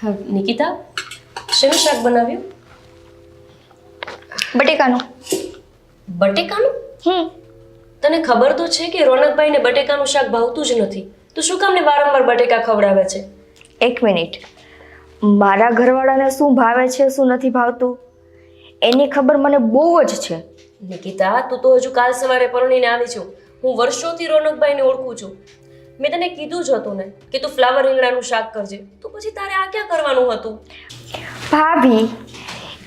નિકિતા, શેનું શાક બનાવ્યું? બટેકાનું. બટેકાનું? તને ખબર તો છે કે રોનકભાઈને બટેકાનું શાક ભાવતું જ નથી. તો શું કામને વારંવાર બટેકા ખવડાવે છે? એક મિનિટ, મારા ઘરવાળાને શું ભાવે છે શું નથી ભાવતું એની ખબર મને બહુ જ છે. નિકિતા, તું તો હજુ કાલ સવારે પરણીને આવી છું. હું વર્ષોથી રોનકભાઈને ઓળખું છું. મેં તને કીધું જ હતું ને કે તું ફ્લાવર રીંગણાનું શાક કરજે. તો પછી તારે આ ક્યાં કરવાનું હતું? ભાભી,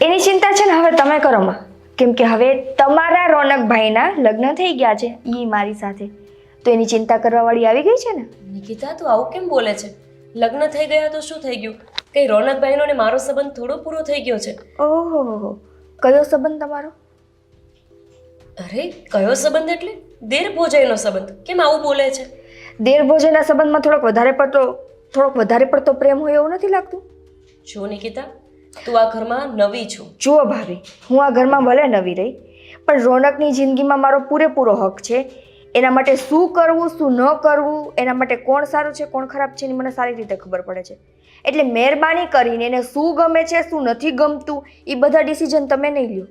એની ચિંતા છે ને હવે તમે કરો માં, કેમ કે હવે તમારા રોનકભાઈના લગ્ન થઈ ગયા છે એ મારી સાથે, તો એની ચિંતા કરવા વાળી આવી ગઈ છે ને. નિકિતા, તું આવું કેમ બોલે છે? લગ્ન થઈ ગયા તો શું થઈ ગયું? કઈ રોનકભાઈનો ને મારો સંબંધ થોડો પૂરો થઈ ગયો છે? ઓહો, કયો સંબંધ તમારો? અરે કયો સંબંધ એટલે દેર ભોજાઈનો સંબંધ. કેમ આવું બોલે છે? દેર ભોજનના સંબંધમાં થોડોક વધારે પડતો પ્રેમ હોય એવું નથી લાગતું? જો નિકિતા, તું આ ઘરમાં નવી છું. જુઓ ભાભી, હું આ ઘરમાં ભલે નવી રહી, પણ રોનકની જિંદગીમાં મારો પૂરેપૂરો હક છે. એના માટે શું કરવું શું ન કરવું, એના માટે કોણ સારું છે કોણ ખરાબ છે એની મને સારી રીતે ખબર પડે છે. એટલે મહેરબાની કરીને એને શું ગમે છે શું નથી ગમતું એ બધા ડિસિઝન તમે નહીં લ્યો.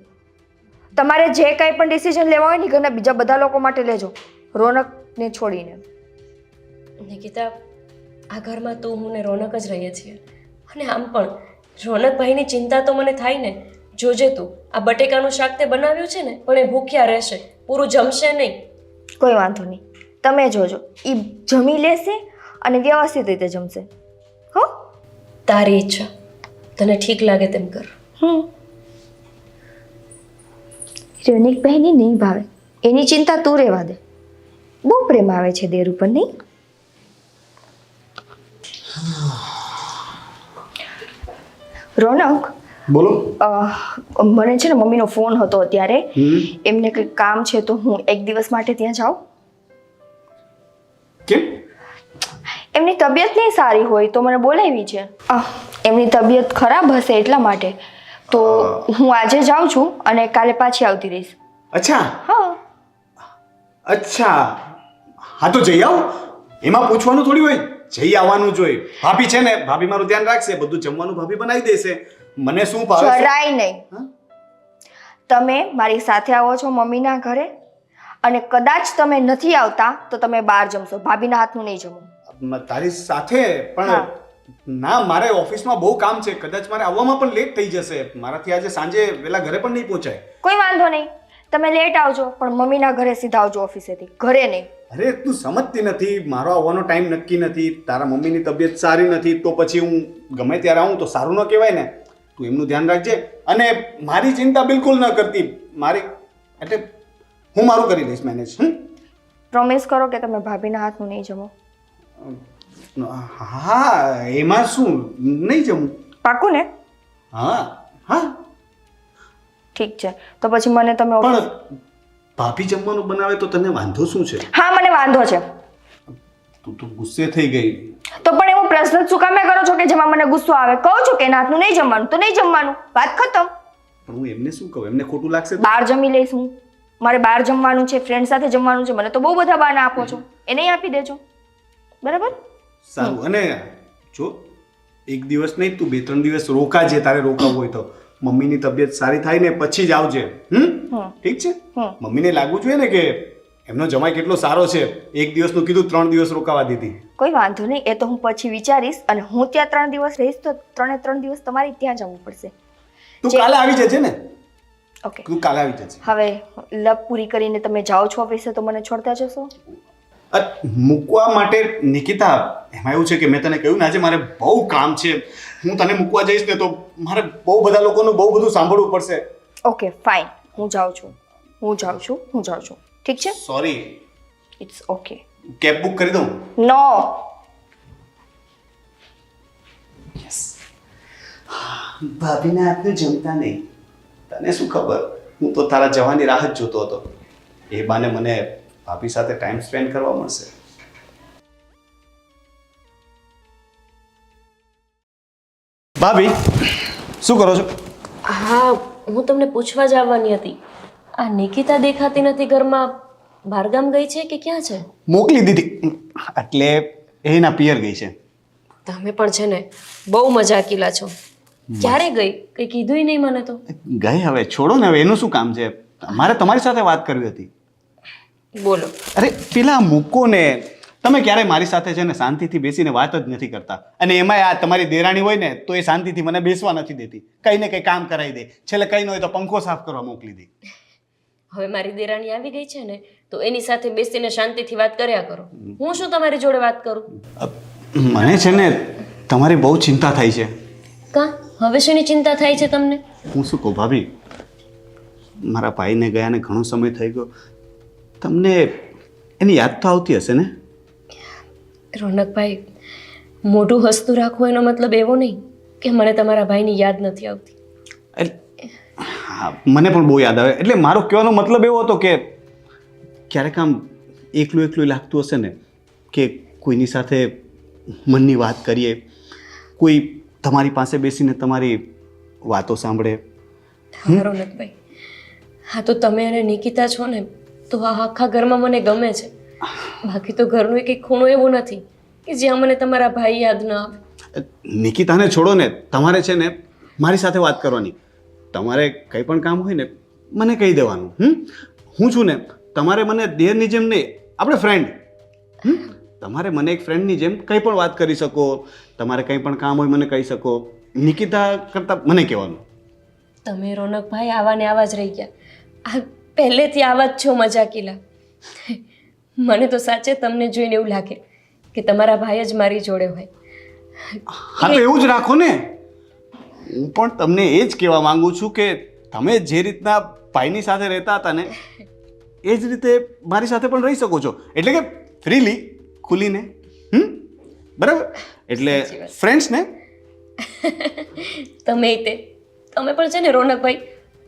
તમારે જે કાંઈ પણ ડિસિઝન લેવા હોય ને ઘરના બીજા બધા લોકો માટે લેજો, રોનકને છોડીને. નિકિતા, આ ઘરમાં તું હું ને રોનક જ રહીએ છીએ. અને આમ પણ રોનકભાઈની ચિંતા તો મને થાય ને. જોજે તું, આ બટેકાનું શાક તે બનાવ્યું છે ને, પણ એ ભૂખ્યા રહેશે, પૂરું જમશે નહીં. કોઈ વાંધો નહીં, તમે જોજો, એ જમી લેશે અને વ્યવસ્થિત રીતે જમશે. હો, તારી ઈચ્છા, તને ઠીક લાગે તેમ કર. રોનકભાઈને નહીં ભાવે એની ચિંતા તું રહેવા દે. બહુ પ્રેમ આવે છે દેર ઉપર નહીં? રોનક, બોલો. મને છે ને મમ્મીનો ફોન હતો અત્યારે, એમને કંઈક કામ છે તો હું એક દિવસ માટે ત્યાં જાઉં. કેમ? એમની તબિયત નહીં સારી હોય તો મને બોલાવી છે. એમની તબિયત ખરાબ હશે એટલા માટે તો હું આજે જાઉં છું અને કાલે પાછી આવતી રહીશ. અચ્છા. હા. અચ્છા, હા તો જઈ આવ. એમાં પૂછવાનું થોડી હોય, જઈ આવવાનું જોઈએ. ભાભી છે ને, ભાભી મારું ધ્યાન રાખશે, બધું જમવાનું ભાભી બનાવી દેશે. મને શું ભાવે છે? જરાય નહીં. તમે મારી સાથે આવો છો મમ્મીના ઘરે અને કદાચ તમે નથી આવતા તો તમે બહાર જમશો, ભાભીના હાથનું નહીં જમો. તારી સાથે પણ ના, મારે ઓફિસમાં બહુ કામ છે, કદાચ મારે આવવામાં પણ લેટ થઈ જશે. મારાથી આજે સાંજે વેલા ઘરે પણ નહીં પહોંચાય. કોઈ વાંધો નહીં, તમે લેટ આવજો પણ મમ્મીના ઘરે સીધા આવજો ઓફિસેથી, ઘરે નહીં. અરે તું સમજતી નથી, મારો આવવાનો ટાઈમ નક્કી નથી, તારા મમ્મીની તબિયત સારી નથી તો પછી હું ગમે ત્યારે આવું તો સારું ન કહેવાય ને. તું એમનું ધ્યાન રાખજે અને મારી ચિંતા બિલકુલ ન કરતી. મારી એટલે હું મારું કરી લઈશ મેનેજ. પ્રોમિસ કરો કે તમે ભાભીના હાથનું નહીં જમો. હા, એમાં શું, નહીં જમું. પાકું ને? હા હા ઠીક છે, તો પછી મને તમે પણ ભાભી જમવાનું બનાવે તો તને વાંધો શું છે? હા, મને વાંધો છે. તું તો ગુસ્સે થઈ ગઈ. તો પણ એવો પ્રશ્ન શું કામે કરો છો કે જેમાં મને ગુસ્સો આવે? કહું છું કે નાતનું નહીં જમવાનું તો નહીં જમવાનું, વાત ખતમ. પણ હું એમને શું કહું, એમને ખોટું લાગશે? બહાર જમી લઈશ હું, મારે બહાર જમવાનું છે, ફ્રેન્ડ સાથે જમવાનું છે, મને તો બહુ બધા બહાના આપો છો, એ નહીં આપી દેજો, બરાબર? સારું. અને જો એક દિવસ નહીં, તું 2-3 દિવસ રોકાજે, તારે રોકાવું હોય તો. મમ્મીની તબિયત સારી થાય ને પછી જ આવજે. ઠીક છે? મમ્મીને લાગવું જોઈએ ને કે એમનો જમાઈ કેટલો સારો છે, એક દિવસનું કીધું 3 દિવસ રોકાવા દીધી. કોઈ વાંધો નહીં, એ તો હું પછી વિચારીશ. અને હું ત્યાં 3 દિવસ રહીશ તો 3 દિવસ તમારે ત્યાં જવું પડશે. તું કાલે આવી જજે ને. ઓકે, તું કાલે આવી જજે. હવે લપ પૂરી કરીને તમે જાઓ છો ઓફિસે તો મને છોડતા જશો? મૂકવા માટે નિકિતા, એમાં એવું છે કે મેં તને કહ્યું ને આજે મારે બહુ કામ છે. હું તને મૂકવા જઈશ ને તો મારે બહુ બધા લોકોનું બહુ બધું સાંભળવું પડશે. ઓકે ફાઇન, હું જાઉં છું. ઠીક છે? Sorry. It's okay. Cab book કરી દઉં? નો. યસ. ભાભીના હાથનું જમતા નહીં. તને શું ખબર, હું તો તારા જવાની રાહ જ જોતો હતો. એ બાને મને ભાભી સાથે ટાઈમ સ્પેન્ડ કરવા મળશે. ભાભી, શું કરો છો? હા, હું તમને પૂછવા જ આવવાની હતી. આ નિકિતા દેખાતી નથી ઘરમાં, બહારગામ ગઈ છે કે ક્યાં છે? મોકલી દીધી એટલે એના પિયર ગઈ છે. તમે પણ છે ને બહુ મજાકીલા છો. ક્યારે ગઈ કંઈ કીધુંય નહીં મને તો. ગઈ હવે છોડો ને, હવે એનું શું કામ છે? મારે તમારી સાથે વાત કરવી હતી. બોલો. અરે પેલા મૂકો ને, તમે ક્યારેય મારી સાથે છે ને શાંતિથી બેસીને વાત જ નથી કરતા. અને એમાંય આ તમારી દેરાણી હોય ને તો એ શાંતિથી મને બેસવા નથી દેતી. કંઈ ને કંઈ કામ કરાવી દે, છેલ્લે કંઈ ન હોય તો પંખો સાફ કરવા મોકલી દે. હવે મારી દેરાણી આવી ગઈ છે ને તો એની સાથે બેસીને શાંતિથી વાત કર્યા કરો. હું શું તમારી જોડે વાત કરું? મને છે ને તમારી બહુ ચિંતા થાય છે. કા હવે શેની ચિંતા થાય છે તમને? હું શું કહું ભાભી, મારા ભાઈને ગયાને ઘણો સમય થઈ ગયો. તમને એની યાદ તો આવતી હશે ને? રોનકભાઈ, મોઢું હસતું રાખવું એનો મતલબ એવો નહીં કે મને તમારા ભાઈની યાદ નથી આવતી. હા, મને પણ બહુ યાદ આવે. એટલે મારો કહેવાનો મતલબ એવો હતો કે ક્યારેક આમ એકલું એકલું લાગતું હશે ને કે કોઈની સાથે મનની વાત કરીએ, કોઈ તમારી પાસે બેસીને તમારી વાતો સાંભળે. હા રોનકભાઈ, હા તો તમે અને નિકિતા છો ને તો આ આખા ઘરમાં મને ગમે છે. બાકી તો ઘરનું એક ખૂણો એવો નથી કે જ્યાં મને તમારા ભાઈ યાદ ન આવે. નિકિતાને છોડો ને, તમારે છે ને મારી સાથે વાત કરવાની. તમારે કંઈ પણ કામ હોય ને મને કહી દેવાનું. હું છું ને, તમારે મને દેરની જેમ નહીં, આપણે ફ્રેન્ડ. તમારે મને એક ફ્રેન્ડની જેમ કંઈ પણ વાત કરી શકો. તમારે કંઈ પણ કામ હોય મને કહી શકો. નિકિતા કરતાં મને કહેવાનું. તમે રોનકભાઈ આવા ને આવા જ રહી ગયા. આ પહેલેથી આવા જ છો મજાકીલા. મને તો સાચે તમને જોઈને એવું લાગે કે તમારા ભાઈ જ મારી જોડે હોય. હા તો એવું જ રાખો ને. હું પણ તમને એ જ કહેવા માંગુ છું કે તમે જે રીતના ભાઈની સાથે રહેતા હતા ને એ જ રીતે મારી સાથે પણ રહી શકો છો. એટલે કે ફ્રીલી, ખુલીને. બરાબર? એટલે ફ્રેન્ડ્સ ને. તમે પણ છે ને રોનકભાઈ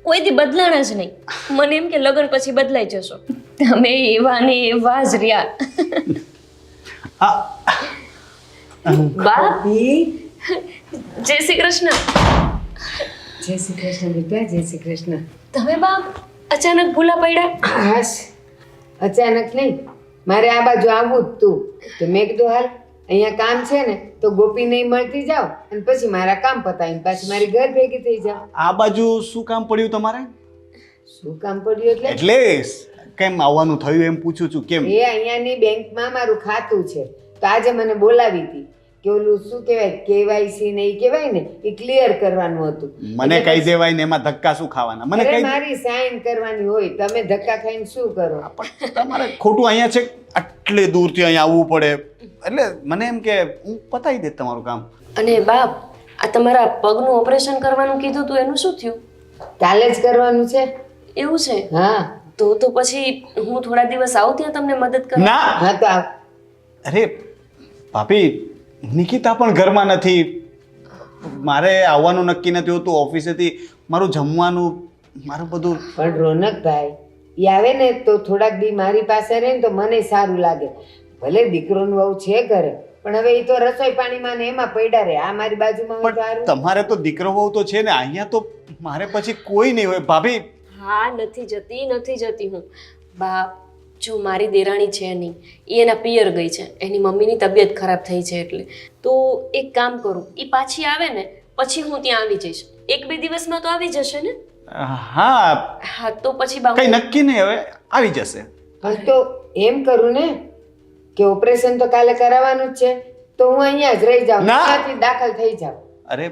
કોઈથી બદલાણા જ નહીં. મને એમ કે લગ્ન પછી બદલાઈ જશો. તમે એવા ને એવા જ રહ્યા. બા, જય શ્રી કૃષ્ણ. જય શ્રી કૃષ્ણ બેટા, જય શ્રી કૃષ્ણ. તમે બા અચાનક ભૂલા પડ્યા? હાશ, અચાનક નહીં, મારે આ બાજુ આવવું જ તું તો મેં કીધું હાલ અહીંયા કામ છે ને તો ગોપી નહીં મળતી જાઓ અને પછી મારા કામ પતાવીને પાછી મારી ઘર ભેગી થઈ જાઓ. આ બાજુ શું કામ પડ્યું તમારે? શું કામ પડ્યું એટલે? એટલે કેમ આવવાનું થયું એમ પૂછું છું. કેમ? એ અહીંયાની બેંકમાં મારું ખાતું છે તો આજે મને બોલાવી હતી કે ઓલું શું કહેવાય કેવાયસી ને એ કહેવાય ને એ ક્લિયર કરવાનું હતું. મને કહી દેવાય ને એમાં ધક્કા શું ખાવાના? મને અરે કહી મારી સાઈન કરવાની હોય, તમે ધક્કા ખાઈને શું કરો? પણ તમારે ખોટું અહીંયા છે, આટલે દૂરથી અહીંયા આવવું પડે. એટલે મને એમ કે હું પતાવી દે તમારું કામ. અને બાપ, આ તમારા પગનું ઓપરેશન કરવાનું કીધું તું એનું શું થયું? કાલે જ કરવાનું છે. એવું છે? હા તો પછી હું થોડા દિવસ આવું ત્યાં તમને મદદ કરવા? ના. હા તો આવ. અરે ભાભી, નિકિતા પણ ઘરમાં નથી. મારે આવવાનું નક્કી નથી હોતું ઓફિસેથી. મારું જમવાનું, મારું બધું. પણ રોનકભાઈ એ આવે ને તો થોડાક દી મારી પાસે રહે ને તો મને સારું લાગે. ભલે દીકરોનું વહુ છે ઘરે પણ હવે એ તો રસોઈ પાણીમાં ને એમાં પડ્યા રહે. આ મારી બાજુમાં હોય તો પણ સારું. તમારે તો દીકરો વહુ તો છે ને, અહીંયા તો મારે પછી કોઈ નહીં હોય. ભાભી, હા, નથી જતી હું. બા, જો મારી દેરાણી છે નહીં, એ એના પિયર ગઈ છે. એની મમ્મીની તબિયત ખરાબ થઈ છે એટલે. તો એક કામ કરું, એ પાછી આવે ને પછી હું ત્યાં આવી જઈશ. 1-2 દિવસમાં તો આવી જશે ને? હા હા તો પછી બા કઈ નક્કી નહીં, હવે આવી જશે. પણ તો એમ કરું ને કે ઓપરેશન તો કાલે કરાવવાનું જ છે તો હું અહીંયા જ રહી જાઉં, ના. ત્યાંથી દાખલ થઈ જાઉં. અરે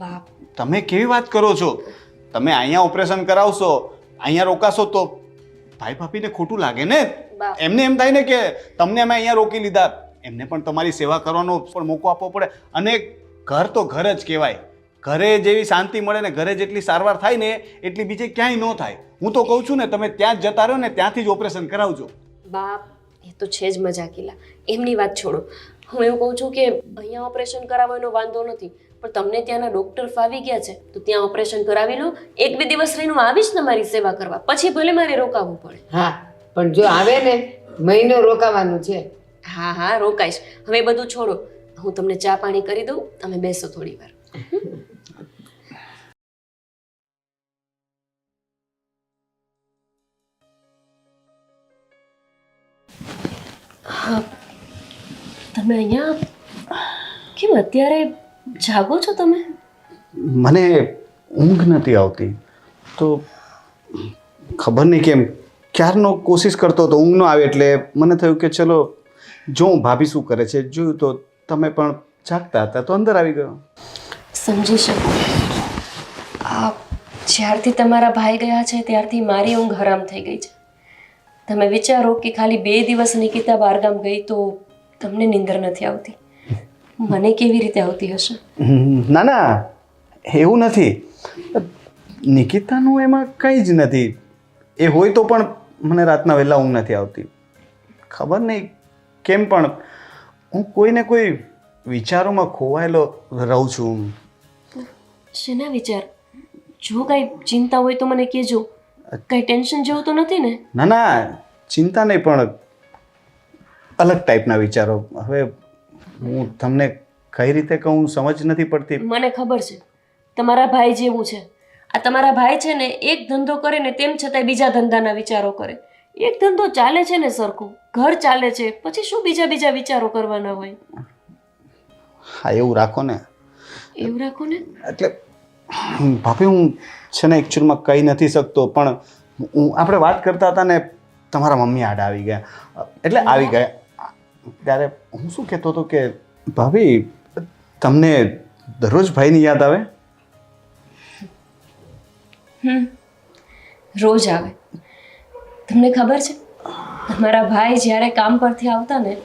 બાપ, તમે કેવી વાત કરો છો? તમે અહીંયા ઓપરેશન કરાવશો, અહીંયા રોકાશો તો ભાઈ ભાભીને ખોટું લાગે ને. બા. એમને એમ થાય ને કે તમને અમે અહીંયા રોકી લીધા. એમને પણ તમારી સેવા કરવાનો પણ મોકો આપવો પડે. અને ઘર તો ઘર જ કહેવાય. ઘરે જેવી શાંતિ મળે ને, ઘરે જેટલી સારવાર થાય ને એટલી બીજે ક્યાંય ન થાય. હું તો કહું છું ને, તમે ત્યાં જ જતા રહો ને, ત્યાંથી જ ઓપરેશન કરાવજો. બાપ, એ તો છે જ મજાકીલા. એમની વાત છોડો. હું એવું કહું છું કે અહીંયા ઓપરેશન કરાવવાનો એનો વાંધો નથી, પણ તમને ત્યાંના ડૉક્ટર ફાવી ગયા છે તો ત્યાં ઓપરેશન કરાવી લો. 1-2 દિવસ રહીને હું આવીશ ને મારી સેવા કરવા, પછી ભલે મારે રોકાવું પડે. હા પણ જો આવે ને મહિનો રોકાવાનું છે. હા, રોકાઈશ. હવે બધું છોડો, હું તમને ચા પાણી કરી દઉં, તમે બેસો થોડી વાર. હા, તમે અહીંયા કેમ કેમ અત્યારે જાગો છો તમે? મને ઊંઘ નથી આવતી તો ખબર નહીં કેમ ક્યારનો કોશિશ કરતો હતો, ઊંઘ ન આવે એટલે મને થયું કે ચલો જોઉં ભાભી શું કરે છે. જોયું તો તમે પણ જાગતા હતા તો અંદર આવી ગયો. સમજી શકું. આ જ્યારથી તમારા ભાઈ ગયા છે ત્યારથી મારી ઊંઘ હરામ થઈ ગઈ છે. તમે વિચારો કે ખાલી 2 દિવસ નિકિતા બહારગામ ગઈ તો તમને નીંદર નથી આવતી, મને કેવી રીતે આવતી હશે? ના ના એવું નથી, નિકિતાનું એમાં કંઈ જ નથી. એ હોય તો પણ મને રાતના વહેલા ઊંઘ નથી આવતી. ખબર નહીં કેમ પણ હું કોઈને કોઈ વિચારોમાં ખોવાયેલો રહું છું. શેના વિચાર? જો કાંઈ ચિંતા હોય તો મને કહેજો. કંઈ ટેન્શન જેવું તો નથી ને? ના ના ચિંતા નહીં, પણ અલગ ટાઈપના વિચારો. હવે હું તમને કઈ રીતે કહું સમજ નથી પડતી. મને ખબર છે તમારા ભાઈ જેવું છે. આ તમારા ભાઈ છે ને એક ધંધો કરે ને તેમ છતાંય બીજા ધંધાના વિચારો કરે. એક ધંધો ચાલે છે ને સરખું, ઘર ચાલે છે, પછી શું બીજા વિચારો કરવાના હોય? હા એવું રાખો ને. એવું રાખો ને એટલે ભાભી હું છે ને એકચ્યુઅલમાં કહી નથી શકતો, પણ આપણે વાત કરતા હતા ને તમારા મમ્મી આડા આવી ગયા, એટલે આવી ગયા. ત્યારે હું શું કહેતો હતો કે ભાભી તમને દરરોજ ભાઈની યાદ આવે? રોજ આવે. તમને ખબર છે તમારા ભાઈ જ્યારે કામ પરથી આવતા ને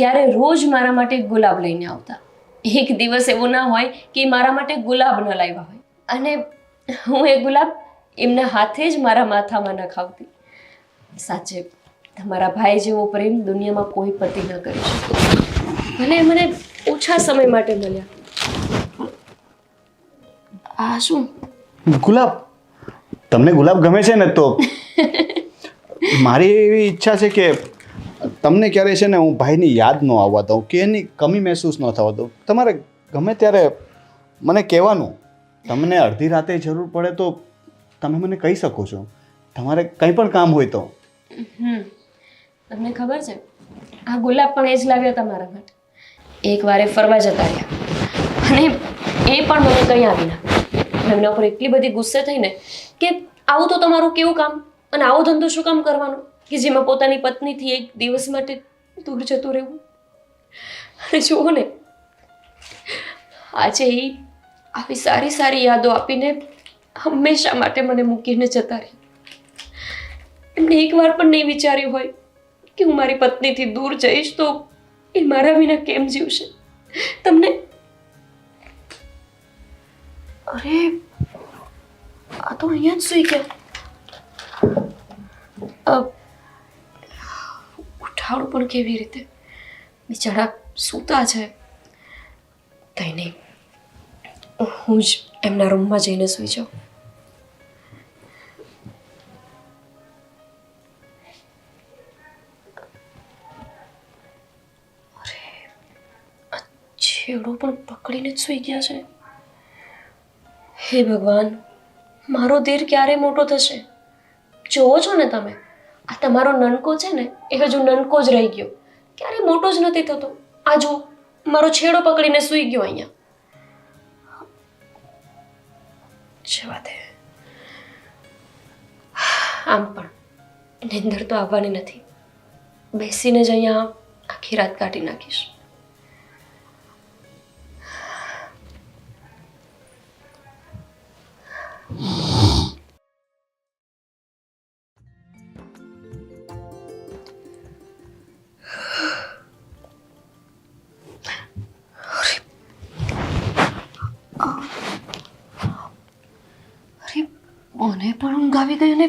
ત્યારે રોજ મારા માટે ગુલાબ લઈને આવતા. એક દિવસ એવો ના હોય કે મારા માટે ગુલાબ ન લાવ્યા હોય, અને હું એ ગુલાબ એમના હાથે જ મારા માથામાં નખાવતી. સાચે તમારા ભાઈ જેવો પ્રેમ દુનિયામાં કોઈ પતિ ન કરી શકે. ભલે મને ઓછા સમય માટે મળ્યા. આ શું? ગુલાબ? તમને ગુલાબ ગમે છે ને તો મારી એવી ઈચ્છા છે કે તમને ક્યારે છે ને હું ભાઈની યાદ ન આવવા દઉં કે એની કમી મહેસૂસ ન થવા દઉં. તમારે ગમે ત્યારે મને કહેવાનું. તમને અડધી રાતે જરૂર પડે તો તમે મને કહી શકો છો. તમારે કંઈ પણ કામ હોય તો. તમને ખબર છે આ ગુલાબ પણ એ જ લાવ્યા તમારા માટે. એકવાર એ ફરવા જતા રહ્યા અને એ પણ મને કંઈ આવી ના. એમના ઉપર એટલી બધી ગુસ્સે થઈને કે આવું તો તમારું કેવું કામ, અને આવો ધંધો શું કામ કરવાનો કે જેમાં પોતાની પત્નીથી એક દિવસ માટે દૂર જતું રહેવું. અને જુઓ ને આજે એ આવી સારી સારી યાદો આપીને હંમેશા માટે મને મૂકીને જતા રહ્યા. એમને એકવાર પણ નહીં વિચાર્યું હોય કે હું મારી પત્નીથી દૂર જઈશ તો એ મારા વિના કેમ જીવશે. તમને અરે આ તો અહીંયા જ સુઈ ગયા. ઉઠાડું પણ કેવી રીતે? બિચારા સૂતા છે. કંઈ નહીં, હું જ એમના રૂમમાં જઈને સૂઈ જાઉં. અરે છેડો પણ પકડીને જ સૂઈ ગયા છે. હે ભગવાન, મારો ધીર ક્યારે મોટો થશે? જોવો છો ને તમે, આ તમારો નનકો છે ને એ હજુ નનકો જ રહી ગયો, ક્યારે મોટો જ નથી થતો. આ જો મારો છેડો પકડીને સૂઈ ગયો અહીંયા. જવા દે. આમ પણ નીંદર તો આવવાની નથી. બેસીને જ અહીંયા આખી રાત કાઢી નાખીશ. મને પણ ઊંઘ આવી ગઈ અને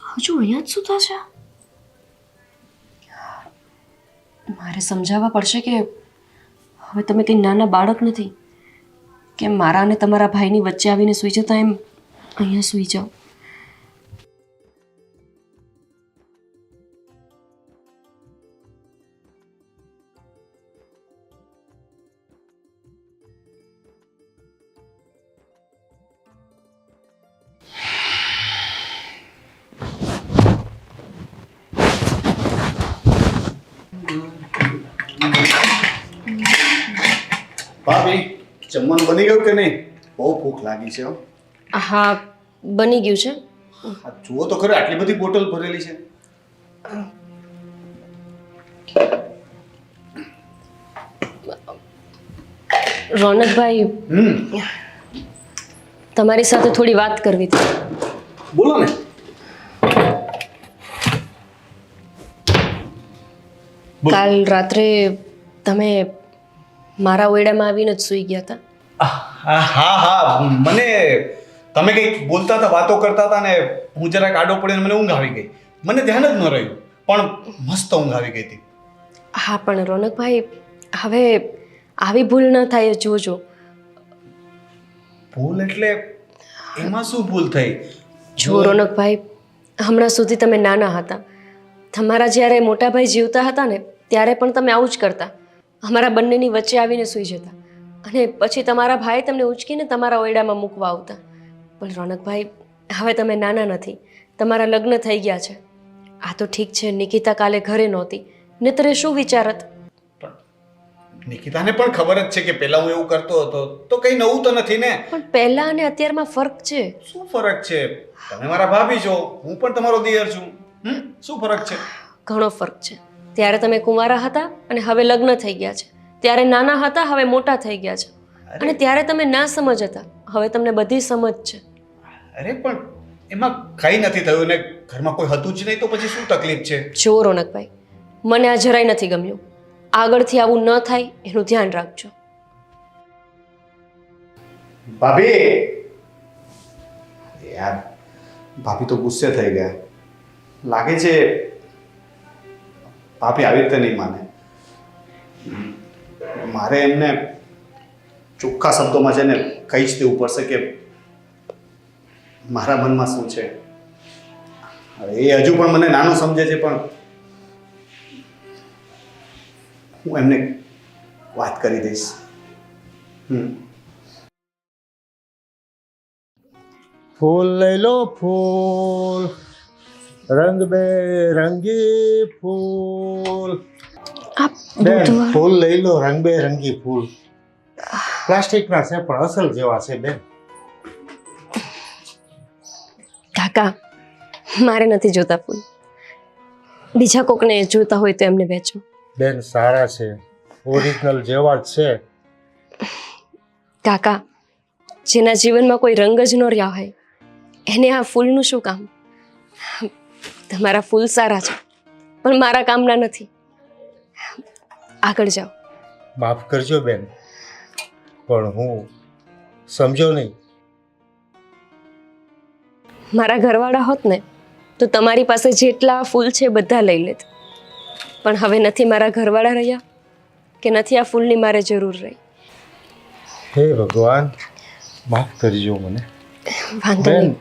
હજુ અહીંયા જ સૂતા છે. મારે સમજાવવા પડશે કે હવે તમે કંઈ નાના બાળક નથી કે મારા અને તમારા ભાઈની વચ્ચે આવીને સૂઈ જતા એમ અહીંયા સૂઈ જાઓ. ભાભી જમવાનું બની ગયું કે નહીં? બહુ ભૂખ લાગી છે હો. હા બની ગયું છે. આ જુઓ તો ખરે આટલી બધી બોટલ ભરેલી છે. રોનકભાઈ તમારી સાથે થોડી વાત કરવી હતી. બોલો ને. બોલો. કાલ રાત્રે તમે મારા ઓરડામાં આવીને જ સૂઈ ગયા હતા. હા મને તમે કંઈક બોલતા હતા, વાતો કરતા હતા ને હું જરાક આડો પડ્યો ને મને ઊંઘ આવી ગઈ. મને ધ્યાન જ ન રહ્યું, પણ મસ્ત ઊંઘ આવી ગઈ હતી. હા પણ રોનકભાઈ હવે આવી ભૂલ ન થાય એ જોજો. ભૂલ એટલે એમાં શું ભૂલ થઈ? જો રોનકભાઈ હમણાં સુધી તમે નાના હતા, તમારા જ્યારે મોટા ભાઈ જીવતા હતા ને ત્યારે પણ તમે આવું જ કરતા. અમારા બંનેની વચ્ચે આવીને સૂઈ જતા અને પછી તમારા ભાઈ તમને ઉચકીને તમારા ઓરડામાં મૂકવા આવતા. પણ રોનકભાઈ હવે તમે નાના નથી, તમારા લગ્ન થઈ ગયા છે. આ તો ઠીક છે નિકિતા કાલે ઘરે નહોતી, નહીતર એ શું વિચારત? નિકિતાને પણ ખબર જ છે કે પહેલા હું એવું કરતો હતો, તો કઈ નવું તો નથી ને. પણ પહેલા અને અત્યારમાં ફરક છે. શું ફરક છે? તમે મારા ભાભી છો, હું પણ તમારો દિયર છું. શું ફરક છે? ઘણો ફરક છે. ત્યારે તમે કુંવારા હતા અને હવે લગ્ન થઈ ગયા છે. ત્યારે નાના હતા, હવે મોટા થઈ ગયા છે. અને ત્યારે તમે ના સમજ હતા, હવે તમને બધી સમજ છે. અરે પણ એમાં કઈ નથી થયું ને ઘરમાં કોઈ હતું જ નહીં, તો પછી શું તકલીફ છે? જો રોનકભાઈ મને આ જરાય નથી ગમ્યું. આગળથી આવું ન થાય એનું ધ્યાન રાખજો. ભાભી યાર, ભાભી તો ગુસ્સે થઈ ગયા લાગે છે. ભાભી આવી રીતે નહીં માને. મારે એમને ચોખ્ખા શબ્દોમાં છે ને કહી જ દેવું પડશે કે મારા મનમાં શું છે. એ હજુ પણ મને નાનો સમજે છે, પણ હું એમને વાત કરી દઈશ. ફૂલ લઈ લો ફૂલ, રંગબેરંગી ફૂલ. બેન ફૂલ લઈ લો, રંગબેરંગી ફૂલ. પ્લાસ્ટિકના છે પણ અસલ જેવા છે બેન. કાકા મારે નથી જોતા ફૂલ, બીજા કોકને જોતા હોય તો એમને વેચો. બેન સારા છે, ઓરિજિનલ જેવા જ છે. કાકા જેના જીવનમાં કોઈ રંગ જ ન રહ્યા હોય એને આ ફૂલનું શું કામ? તમારા ફૂલ સારા છે પણ મારા કામના નથી. આગળ જાઓ. માફ કરજો બેન, પણ હું સમજો નહીં. મારા ઘરવાળા હોત ને તો તમારી પાસે જેટલા ફૂલ છે બધા લઈ લેત, પણ હવે નથી મારા ઘરવાળા રહ્યા કે નથી આ ફૂલની મારે જરૂર રહી. હે ભગવાન, માફ કરજો મને. વાંધો બેન નહીં.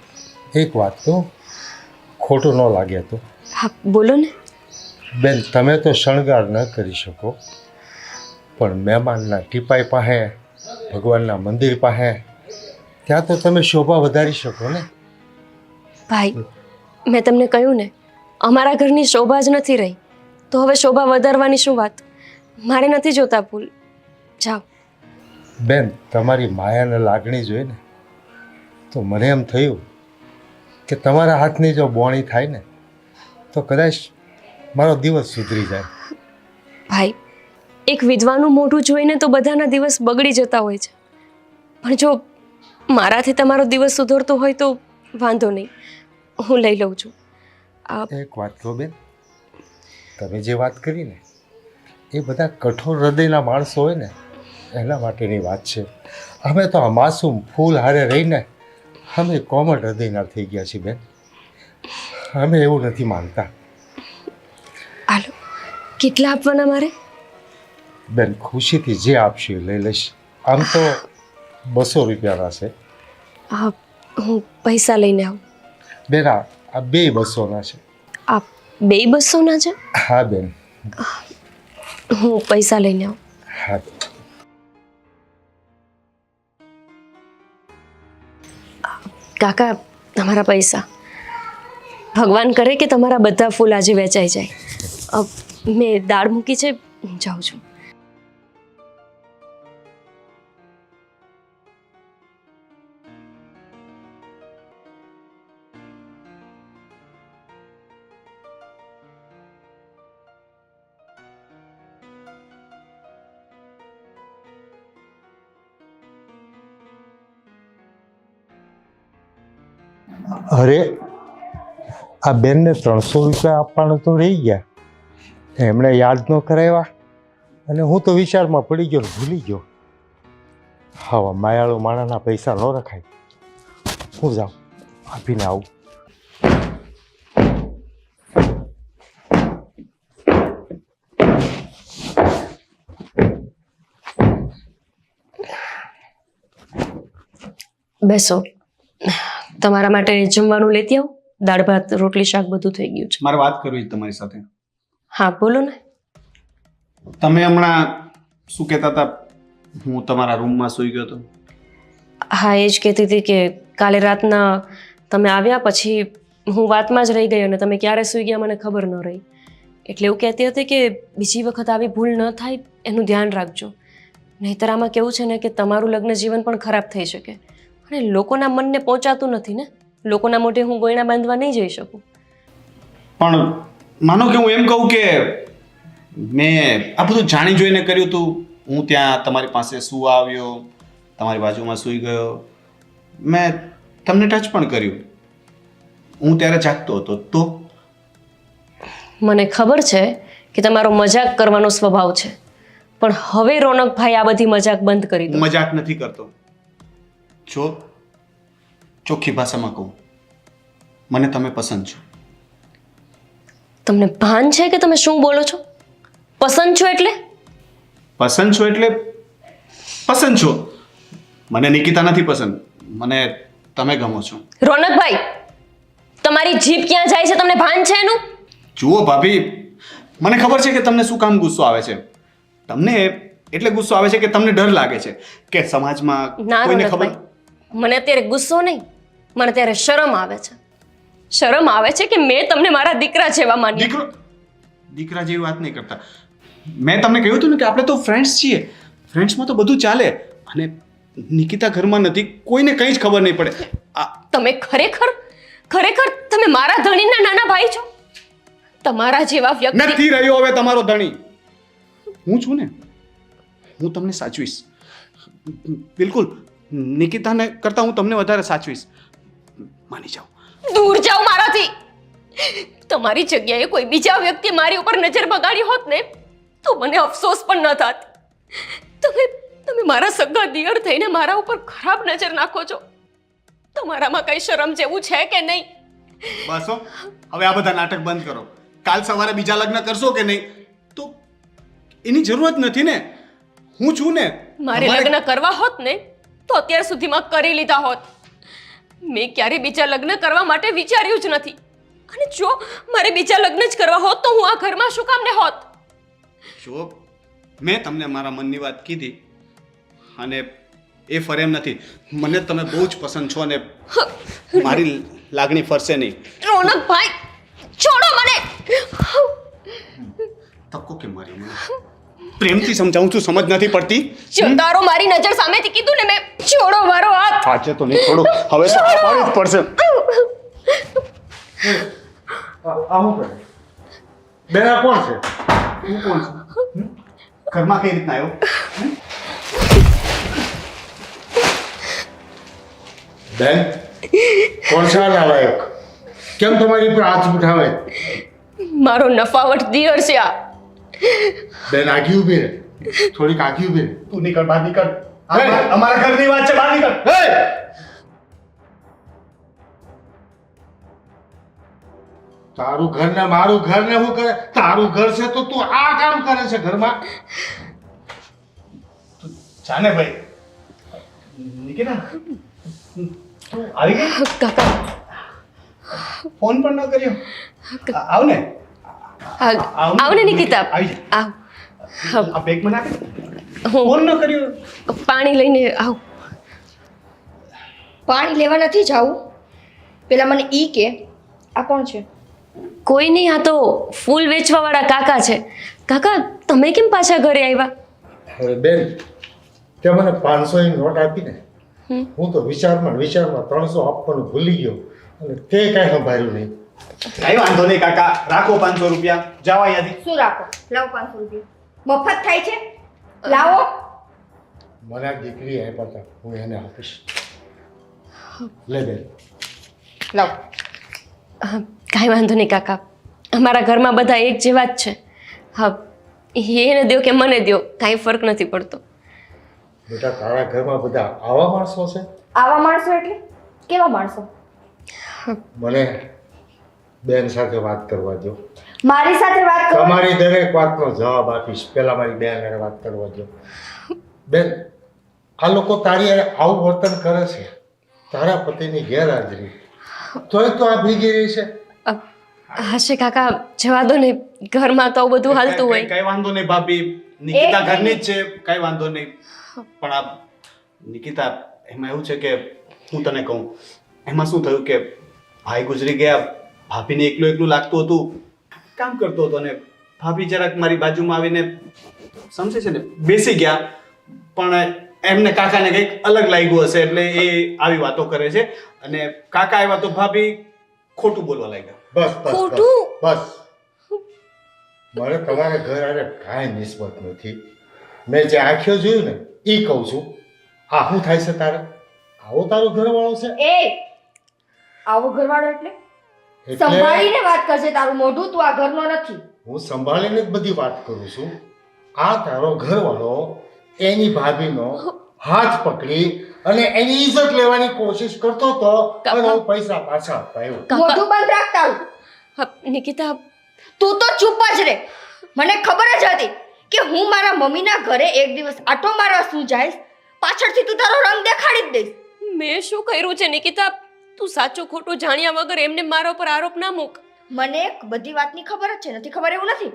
એક વાત તો ખોટું ન લાગે તો. હા બોલો ને. બેન તમે તો શણગાર ન કરી શકો, પણ મહેમાનના ટીપાઈ પાસે, ભગવાનના મંદિર પાસે, ત્યાં તો તમે શોભા વધારી શકો ને. ભાઈ મેં તમને કહ્યું ને અમારા ઘરની શોભા જ નથી રહી, તો હવે શોભા વધારવાની શું વાત? મારે નથી જોતા ફૂલ, જાઓ. બેન તમારી માયાને લાગણી જોઈને તો મને એમ થયું કે તમારા હાથની જો બોણી થાય ને તો કદાચ મારો દિવસ સુધરી જાય. ભાઈ એક વિધવાનું મોઢું જોઈને તો બધાના દિવસ બગડી જતા હોય છે, પણ જો મારાથી તમારો દિવસ સુધરતો હોય તો વાંધો નહીં, હું લઈ લઉં છું. એક વાત કહો બેન, તમે જે વાત કરી ને એ બધા કઠોર હૃદયના માણસો હોય ને એના માટેની વાત છે. અમે તો આ માસૂમ ફૂલ હારે રહીને અમે કોમળ હૃદયના થઈ ગયા છીએ બેન. અમે એવું નથી માનતા. હાલો કેટલા આપવાના મારે? બેન ખુશીથી જે આપશે એ લઈ લઈશ. આમ તો 200 રૂપિયાના છે. હું પૈસા લઈને આવું. બેન આ બે 200ના છે. આ બે 200ના છે? હા બેન. હું પૈસા લઈને આવું. હા. કાકા તમારા પૈસા. ભગવાન કરે કે તમારા બધા ફૂલ આજે વેચાઈ જાય. મેં દાળ મૂકી છે, જાઉં છું. અરે આ બેનને 300 રૂપિયા આપવાના તો રહી ગયા, એમણે યાદ ન કરાવ્યા અને હું તો વિચારમાં પડી ગયો ને ભૂલી ગયો. હા, માયાળુ માણાના પૈસા ન રખાય. હું જાઉં, આપીને આવું. બેસો, તમારા માટે જમવાનું લેતી આવું. દાળ ભાત રોટલી શાક બધું થઈ ગયું છે. મારે વાત કરવી છે તમારી સાથે. હા બોલો ને. તમે હમણાં શું કહેતા હતા? હું તમારા રૂમમાં સૂઈ ગયો હતો. હા, એ જ કહેતી હતી કે કાલે રાતના તમે આવ્યા પછી હું વાતમાં જ રહી ગઈ અને તમે ક્યારે સૂઈ ગયા મને ખબર ન રહી. એટલે એવું કહેતી હતી કે બીજી વખત આવી ભૂલ ન થાય એનું ધ્યાન રાખજો. નહીંતર આમાં કેવું છે ને કે તમારું લગ્ન જીવન પણ ખરાબ થઈ શકે અને લોકોના મનને પહોંચાતું નથી ને. લોકોના મોઢે હું ગોયણા બાંધવા નહીં જઈ શકું. પણ માનો કે હું એમ કહું કે મેં આ બધું જાણી જોઈને કર્યું હતું. હું ત્યાં તમારી પાસે સૂવા આવ્યો, તમારી બાજુમાં સૂઈ ગયો, મેં તમને ટચ પણ કર્યું. હું ત્યારે જાગતો હતો તો મને ખબર છે કે તમારો મજાક કરવાનો સ્વભાવ છે, પણ હવે રોનકભાઈ આ બધી મજાક બંધ કરી દો. મજાક નથી કરતો. જો ચોખ્ખી ભાષામાં કહું, મને તમે પસંદ છો. તમને ભાન છે કે તમે શું બોલો છો? પસંદ છો એટલે? પસંદ છો એટલે પસંદ છો. મને નિકિતા નથી પસંદ, મને તમે ગમો છો. રોનકભાઈ, તમારી જીભ ક્યાં જાય છે તમને ભાન છે એનું? જુઓ ભાભી, મને ખબર છે કે તમને શું કામ ગુસ્સો આવે છે. તમને એટલે ગુસ્સો આવે છે કે તમને ડર લાગે છે કે સમાજમાં ના કોઈને ખબર. રોનકભાઈ, મને અત્યારે ગુસ્સો નહીં, મને અત્યારે શરમ આવે છે. શરમ આવે છે કે મેં તમને મારા દીકરા જેવા માન્યા. દીકરા જેવી વાત નહીં કરતા. મેં તમને કહ્યું હતું ને કે આપણે તો ફ્રેન્ડ્સ છીએ. ફ્રેન્ડ્સમાં તો બધું ચાલે. અને નિકિતા ઘરમાં નથી, કોઈને કંઈ જ ખબર નહીં પડે. તમે ખરેખર ખરેખર તમે મારા ધણીના નાના ભાઈ છો? તમારા જેવા વ્યક્તિ નથી રહ્યો હવે તમારો ધણી. હું છું ને, હું તમને સાચવીશ. બિલકુલ, નિકિતાને કરતા હું તમને વધારે સાચવીશ. માની જાઓ. દૂર જાઓ મારાથી. તમારી જગ્યાએ કોઈ બીજા વ્યક્તિ મારી ઉપર નજર બગાડી હોત ને તો મને અફસોસ પણ ન થાત. તમે મારા સગા દિયર થઈને મારા ઉપર ખરાબ નજર નાખો છો. તમારામાં કઈ શરમ જેવું છે કે નહીં? બસ હો, હવે આ બધા નાટક બંધ કરો. કાલ સવારે બીજા લગ્ન કરશો કે નહીં તો એની જરૂરત નથી ને. હું છું ને. મારે લગ્ન કરવા હોત ને તો અત્યાર સુધીમાં કરી લીધા હોત. મેં ક્યારે બીજા લગ્ન કરવા માટે વિચાર્યું જ નથી. અને જો મારે બીજા લગ્ન જ કરવા હોત તો હું આ ઘરમાં શું કામ ને હોત? જો મેં તમને મારા મનની વાત કીધી અને એ ફરેમ નથી. મને તમે બહુ જ પસંદ છો અને મારી લાગણી ફરશે નહીં. રોનકભાઈ, છોડો મને. તક્કો કેમ મારી મને? પ્રેમથી સમજાવું છું, સમજ નથી પડતી. તારો મારી નજર સામેથી કીધું ને મેં. છોડો મારો હાથ. આજે તો નહીં છોડો, હવે તો પાડવી જ પડશે. આવું કરે બેના કોણ છે? હું કોણ છું? ઘરમાં કઈ રીતના આવ્યો? બેન, કોણ છે આ નાલાયક? કેમ તમારી પર હાથ ઉઠાવે? મારો નફાવટ દિયર છે આ. બેન આગી ઉભી રહે, થોડીક આગી ઉભી રહે. તું નીકળ, બહાર નીકળ. અમારા ઘરની વાત છે, બહાર નીકળ. તારું ઘર ને મારું ઘર ને શું કરે? તારું ઘર છે તો તું આ કામ કરે છે ઘરમાં? જાને ભાઈ. નિકિતા, તું આવી ગઈ? કાકા, ફોન પણ ન કર્યો. આવ ને. આવ ને નિકિતા. આવી જા. આવ. આ બેગમાં નાખે. હું ફોન ન કર્યો. પાણી લઈને આવ. પાણી લેવા નથી જાવું. પેલા મને ઈ કે આ કોણ છે? કોઈ નહીં, આ તો ફૂલ વેચવાવાળા કાકા છે. કાકા, તમે કેમ પાછા ઘરે આવ્યા? હવે બેન, તે મને 500 ની નોટ આપીને હું તો વિચારમાં 300 આપવાનું ભૂલી ગયો અને તે કાંઈ સંભાળ્યું નહીં. કઈ વાંધો નહીં કાકા, રાખો 500 રૂપિયા. જાઓ અહીંયાથી. શું રાખો? લાવો 500 રૂપિયા. મફત થાય છે? લાવો. મને આ દીકરી આપ્યા હતા, હું એને આપીશ. લે બેન. લાવ. કાંઈ વાંધો નહીં કાકા, અમારા ઘરમાં બધા એક જેવા જ છે. હા, એને દો કે મને દો, કાંઈ ફરક નથી પડતો. બેટા તારા ઘરમાં બધા આવા માણસો છે? આવા માણસો એટલે કેવા માણસો? મને બેન સાથે વાત કરવા દો. મારી સાથે વાત કરો. તમારી દરેક વાતનો જવાબ આપીશ. પહેલા મારી બેન હારે વાત કરવા દો. બેન, આ લોકો તારી હારે આવું વર્તન કરે છે, તારા પતિની ગેરહાજરી, તોય તો આ ભીગી રહી છે. હશે કાકા, જવા દો ને, ઘરમાં તો આવું બધું હાલતું હોય. કઈ વાંધો નહીં ભાભી, નિકિતા ઘરની જ છે, કઈ વાંધો નહીં. પણ આ નિકિતા, એમાં એવું છે કે હું તને કહું, એમાં શું થયું કે ભાઈ ગુજરી ગયા, ભાભીને એકલું એકલું લાગતું હતું, કામ કરતો હતો ને ભાભી જરાક મારી બાજુમાં આવીને સમજે છે ને બેસી ગયા, પણ એમને કાકાને કંઈક અલગ લાગ્યું હશે એટલે એ આવી વાતો કરે છે, અને કાકા આવ્યા તો ભાભી ખોટું બોલવા લાગ્યા. બસ બસ ખોટું? બસ. મારે તમારા ઘર હારે કાંઈ નિસ્બત નથી. મેં જે આંખો જોયું ને એ કહું છું. આ શું થાય છે તારે? આવો તારો ઘરવાળો છે? એ આવો ઘરવાળો એટલે એટલે સંભાળીને વાત કરજે. તારું મોઢું તું આ ઘરનો નથી. હું સંભાળીને જ બધી વાત કરું છું. આ તારો ઘરવાળો એની ભાભીનો હાથ પકડી અને એની ઇજ્જત લેવાની કોશિશ કરતો હતો, અને હું પૈસા પાછા અપાયો. મોઢું બંધ રાખ તારું. હા, નિકિતા, તું તો ચૂપ જ રે. મને ખબર જ હતી કે હું મારા મમ્મીના ઘરે એક દિવસ આટો મારવા શું જઈશ, પાછળથી તું તારો રંગ દેખાડી જ દઈશ. મેં શું કર્યું છે નિકિતા? તું સાચું ખોટું જાણ્યા વગર એમને મારા ઉપર આરોપ ના મૂક. મને બધી વાતની ખબર જ છે. નથી ખબર એવું નથી.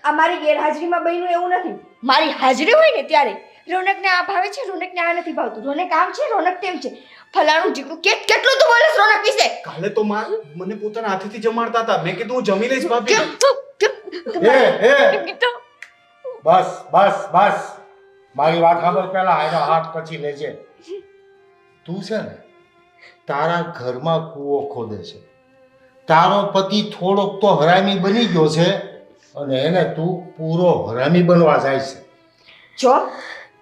આ મારી ગેરહાજરીમાં બન્યું એવું નથી. મારી હાજરી હોય ને ત્યારે રોનકને આ ભાવે છે, રોનકને આ નથી ભાવતું, રોનક આમ છે, રોનક તેમ છે, ફલાણું જીકડું. કેટલું તું બોલેસ રોનક વિશે? કાલે તો મને પોતાના હાથેથી જમાડતા હતા, મેં કીધું હું જમી લઈશ ભાભી. નિકિતા, બસ બસ બસ. મારી વાત સાંભળ પહેલા, એનો હાથ પછી લેજે. તું છે ને તારા ઘરમાં કૂવો ખોદે છે. તારો પતિ થોડોક તો હરામી બની ગયો છે, અને એને તું પૂરો હરામી બનવા જાય છે. જો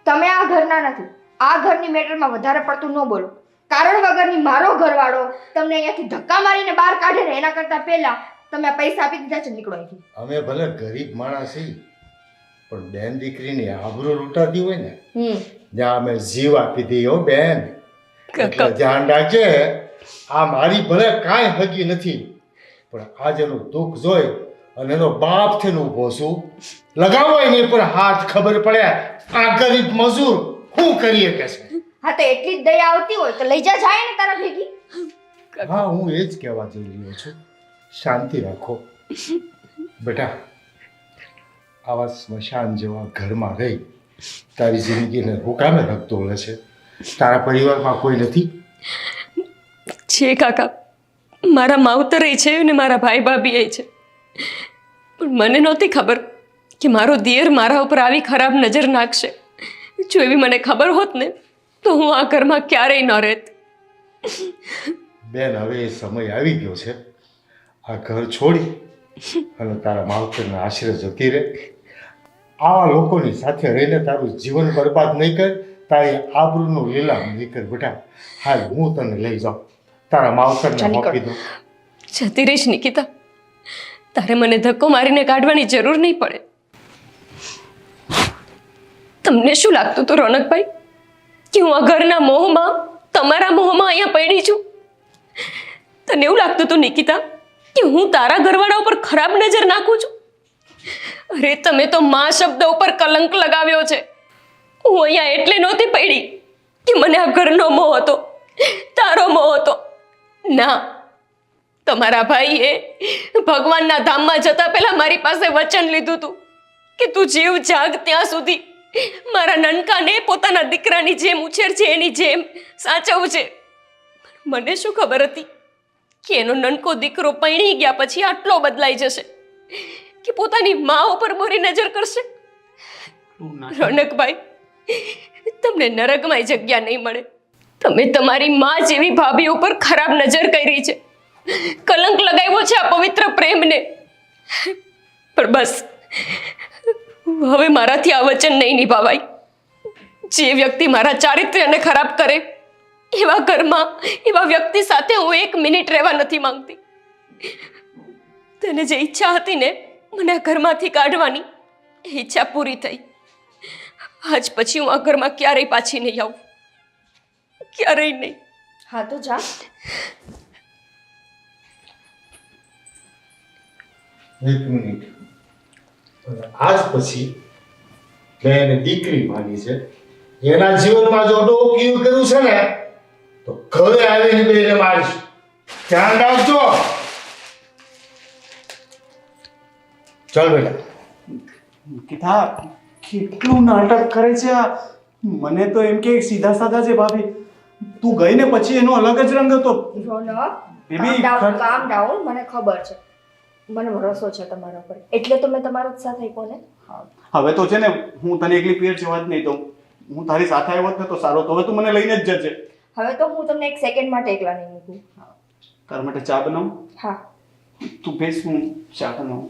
તમે આ ઘરના નથી, આ ઘરની મેટરમાં વધારે પડતું ન બોલો. કારણ વગરની મારો ઘરવાળો તમને અહીંયાથી ધક્કા મારીને બહાર કાઢે ને એના કરતાં પહેલા તમે આ પૈસા આપી દીધા છે, નીકળો અહીંથી. અમે ભલે ગરીબ માણસ છીએ, પણ બેન દીકરીની આબરૂ લૂંટાતી હોય ને જ્યાં અમે જીવ આપી દઈએ. હો બેન, એટલે ધ્યાન રાખજે. આ મારી ભલે કાંઈ હગી નથી, પણ આજનું દુઃખ જોઈ અને એનો બાપ થઈને ઊભો છું. લગાવવાય નહીં પણ હાથ ખબર પડે આ ગરીબ મજૂર શું કરીએ કે છે. હા, તો એટલી જ દયા આવતી હોય તો લઈ જા, જાય ને તારા ભેગી. હા, હું એ જ કહેવા જઈ રહ્યો છું. શાંતિ રાખો બેટા. આવા સ્મશાન જેવા ઘરમાં રહી તારી જિંદગીને હુકામે રખતો હોય છે. તારા પરિવારમાં કોઈ નથી? છે કાકા, મારા માવતરે છે અને મારા ભાઈ ભાભી છે, પણ મને નહોતી ખબર કે મારો દિયર મારા ઉપર આવી ખરાબ નજર નાખશે. જો એવી મને ખબર હોત ને તો હું આ ઘરમાં ક્યારેય ન રહેત. બેન, હવે એ સમય આવી ગયો છે. આ ઘર છોડી અને તારા માવતરના આશરે જતી રહે. આવા લોકોની સાથે રહીને તારું જીવન બરબાદ નહીં કર, તારી આબરૂનું લીલામ નહીં કર બેટા. હાલ હું તને લઈ જાઉં, તારા માવતરને મોકલી દઉં. જતી રહીશ નિકિતા, તારે મને ધક્કો મારીને કાઢવાની જરૂર નહીં પડે. તમને શું લાગતું હતું રોનકભાઈ કે હું આ ઘરના મોહમાં, તમારા મોહમાં અહીંયા પડી છું? તને એવું લાગતું હતું નિકિતા કે હું તારા ઘરવાળા ઉપર ખરાબ નજર નાખું છું? અરે તમે તો માં શબ્દ ઉપર કલંક લગાવ્યો છે. હું અહીંયા એટલે નહોતી પડી કે મને આ ઘરનો મોહ હતો, તારો મોહ હતો. ના, તમારા ભાઈએ ભગવાનના ધામમાં જતા પહેલા મારી પાસે વચન લીધું હતું કે તું જીવ જાગ ત્યાં સુધી મારા નનકાને પોતાના દીકરાની જેમ ઉછેર છે, એની જેમ સાચવજે. મને શું ખબર હતી કે એનો નનકો દીકરો પૈણી ગયા પછી આટલો બદલાઈ જશે, કે પોતાની મા ઉપર બુરી નજર કરશે. રોનકભાઈ, તમને નરકમાં જગ્યા નહીં મળે. તમે તમારી મા જેવી ભાભી ઉપર ખરાબ નજર કરી છે, કલંક લગાવ્યો છે આ પવિત્ર પ્રેમને. પણ બસ, હવે મારાથી આ વચન નહીં નિભાવાય. જે વ્યક્તિ મારા ચારિત્ર્યને ખરાબ કરે એવા ઘરમાં એવા વ્યક્તિ સાથે હું 1 મિનિટ રહેવા નથી માંગતી. તને જે ઈચ્છા હતી ને મને આ ઘરમાંથી કાઢવાની, એ ઈચ્છા પૂરી થઈ. આજ પછી હું આ ઘરમાં ક્યારેય પાછી નહીં આવું, ક્યારેય નહીં. હા તો જા. એક મિનિટ. અને આજ પછી મેં એને દીકરી માની છે. એના જીવનમાં જો ડોક્યું કર્યું છે ને તો ઘરે આવીને બેને મારીશ. ધ્યાન રાખજો. ચાલ બેટા. કીધા કેટલું નાટક કરે છે આ. મને તો એમ કે સીધા સાધા છે ભાભી. તું ગઈ ને પછી એનો અલગ જ રંગ હતો. બેબી કામ ડાઉન. મને ખબર છે, મને ભરોસો છે તમારા પર, એટલે તો મેં તમારો જ સાથ આપ્યો ને. હવે તો છે ને હું તને એકલી પિયર જવા જ નહીં દઉં. હું તારી સાથે આવ્યો જ ને તો સારો, તો હવે તું મને લઈને જ જજે. હવે તો હું તમને 1 સેકન્ડ માટે એકલા નહીં મૂકું. તારા માટે ચા બનાવું? હા. તું બેસ, હું ચા બનાવું.